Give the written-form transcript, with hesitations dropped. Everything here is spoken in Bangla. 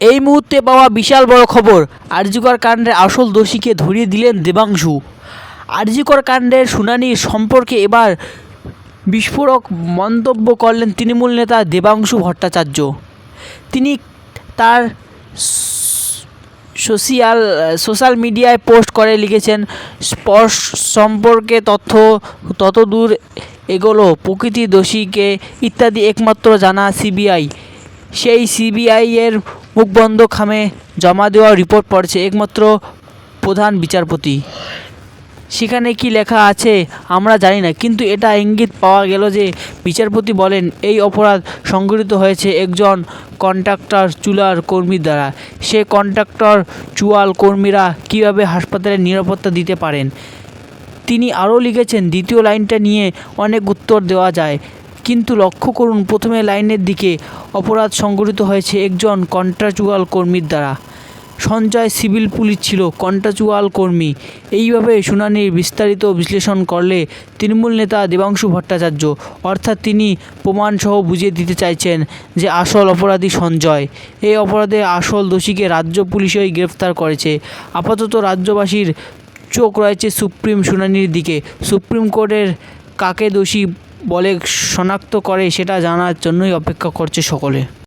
এই মুহূর্তে পাওয়া বিশাল বড় খবর, আরজিকর কাণ্ডের আসল দোষীকে ধরিয়ে দিলেন দেবাংশু। আরজিকর কাণ্ডের শুনানি সম্পর্কে এবার বিস্ফোরক মন্তব্য করলেন তৃণমূল নেতা দেবাংশু ভট্টাচার্য। তিনি তার সোশ্যাল মিডিয়ায় পোস্ট করে লিখেছেন, স্পর্শ সম্পর্কে তত দূর এগোলো প্রকৃতি দোষীকে ইত্যাদি একমাত্র জানা সিবিআই। সেই সিবিআইয়ের মুখবন্ধ খামে জমা দেওয়া রিপোর্ট পড়ছে একমাত্র প্রধান বিচারপতি। সেখানে কি লেখা আছে আমরা জানি না, কিন্তু এটা ইঙ্গিত পাওয়া গেল যে বিচারপতি বলেন এই অপরাধ সংঘটিত হয়েছে একজন কন্ট্রাক্টর চুলার কর্মীর দ্বারা। সে কন্ট্রাক্টর চুয়াল কর্মীরা কীভাবে হাসপাতালের নিরাপত্তা দিতে পারেন। তিনি আরও লিখেছেন, দ্বিতীয় লাইনটা নিয়ে অনেক উত্তর দেওয়া যায়, কিন্তু লক্ষ্য করুন প্রথমে লাইনের দিকে, অপরাধ সংঘটিত হয়েছে একজন কন্ট্রাকচুয়াল কর্মীর দ্বারা। সঞ্জয় সিভিল পুলিশ ছিল কন্ট্রাকচুয়াল কর্মী। এইভাবে শুনানির বিস্তারিত বিশ্লেষণ করলে তৃণমূল নেতা দেবাংশু ভট্টাচার্য, অর্থাৎ তিনি প্রমাণসহ বুঝিয়ে দিতে চাইছেন যে আসল অপরাধী সঞ্জয়। এই অপরাধে আসল দোষীকে রাজ্য পুলিশই গ্রেফতার করেছে। আপাতত রাজ্যবাসীর চোখ রয়েছে সুপ্রিম শুনানির দিকে। সুপ্রিম কোর্টের কাকে দোষী বলে শনাক্ত করে সেটা জানার জন্যই অপেক্ষা করছে সকলে।